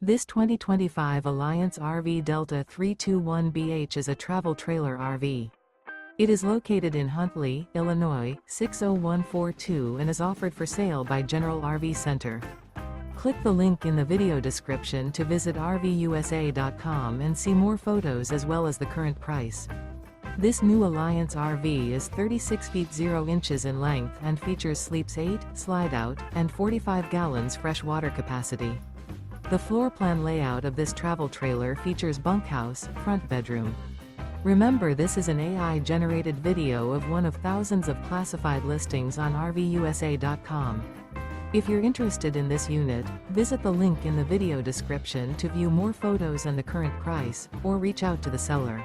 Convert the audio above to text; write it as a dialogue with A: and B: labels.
A: This 2025 Alliance RV Delta 321BH is a travel trailer RV. It is located in Huntley, Illinois, 60142 and is offered for sale by General RV Center. Click the link in the video description to visit RVUSA.com and see more photos as well as the current price. This new Alliance RV is 36 feet 0 inches in length and features sleeps 8, slide-out, and 45 gallons fresh water capacity. The floor plan layout of this travel trailer features bunkhouse, front bedroom. Remember, this is an AI-generated video of one of thousands of classified listings on RVUSA.com. If you're interested in this unit, visit the link in the video description to view more photos and the current price, or reach out to the seller.